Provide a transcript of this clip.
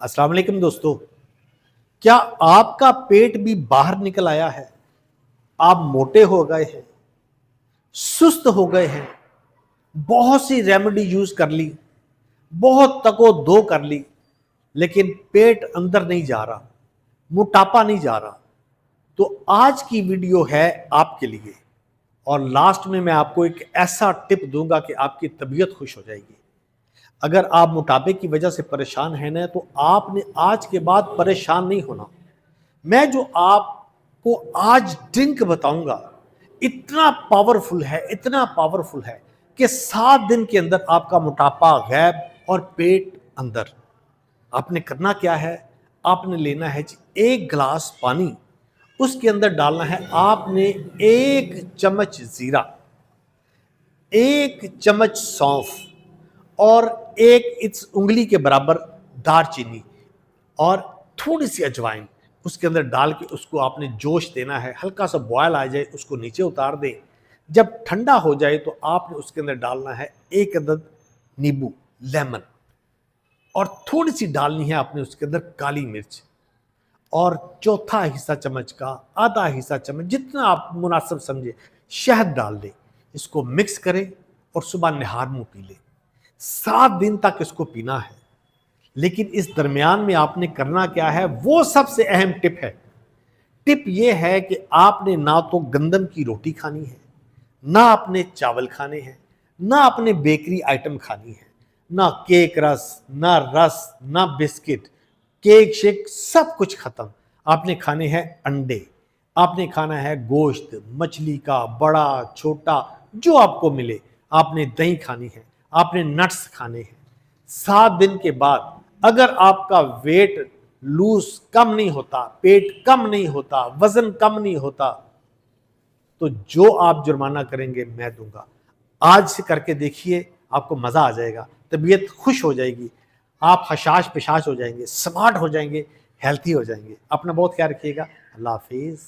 السلام علیکم دوستو، کیا آپ کا پیٹ بھی باہر نکل آیا ہے؟ آپ موٹے ہو گئے ہیں، سست ہو گئے ہیں، بہت سی ریمیڈی یوز کر لی، بہت تک و دو کر لی، لیکن پیٹ اندر نہیں جا رہا، موٹاپا نہیں جا رہا؟ تو آج کی ویڈیو ہے آپ کے لیے، اور لاسٹ میں آپ کو ایک ایسا ٹپ دوں گا کہ آپ کی طبیعت خوش ہو جائے گی۔ اگر آپ موٹاپے کی وجہ سے پریشان ہیں نا، تو آپ نے آج کے بعد پریشان نہیں ہونا۔ میں جو آپ کو آج ڈرنک بتاؤں گا اتنا پاورفل ہے، اتنا پاورفل ہے کہ 7 دن کے اندر آپ کا موٹاپا غائب اور پیٹ اندر۔ آپ نے کرنا کیا ہے؟ آپ نے لینا ہے 1 گلاس پانی، اس کے اندر ڈالنا ہے آپ نے 1 چمچ زیرہ، 1 چمچ سونف، اور 1 انگلی کے برابر دار چینی، اور تھوڑی سی اجوائن اس کے اندر ڈال کے اس کو آپ نے جوش دینا ہے۔ ہلکا سا بوائل آ جائے اس کو نیچے اتار دیں۔ جب ٹھنڈا ہو جائے تو آپ نے اس کے اندر ڈالنا ہے 1 عدد نیبو، لیمن، اور تھوڑی سی ڈالنی ہے آپ نے اس کے اندر کالی مرچ، اور چوتھا حصہ چمچ کا آدھا حصہ چمچ، جتنا آپ مناسب سمجھے، شہد ڈال دیں۔ اس کو مکس کریں اور صبح نہار منہ پی لیں۔ 7 دن تک اس کو پینا ہے۔ لیکن اس درمیان میں آپ نے کرنا کیا ہے، وہ سب سے اہم ٹپ ہے۔ ٹپ یہ ہے کہ آپ نے نہ تو گندم کی روٹی کھانی ہے، نہ آپ نے چاول کھانے ہیں، نہ آپ نے بیکری آئٹم کھانی ہے، نہ کیک رس، نہ بسکٹ، کیک شیک، سب کچھ ختم۔ آپ نے کھانے ہیں انڈے، آپ نے کھانا ہے گوشت، مچھلی کا بڑا چھوٹا جو آپ کو ملے، آپ نے دہی کھانی ہے، آپ نے نٹس کھانے ہیں۔ 7 دن کے بعد اگر آپ کا ویٹ لوز کم نہیں ہوتا، پیٹ کم نہیں ہوتا، وزن کم نہیں ہوتا، تو جو آپ جرمانہ کریں گے میں دوں گا۔ آج سے کر کے دیکھیے، آپ کو مزہ آ جائے گا، طبیعت خوش ہو جائے گی، آپ حشاش پشاش ہو جائیں گے، سمارٹ ہو جائیں گے، ہیلتھی ہو جائیں گے۔ اپنا بہت خیال رکھیے گا۔ اللہ حافظ۔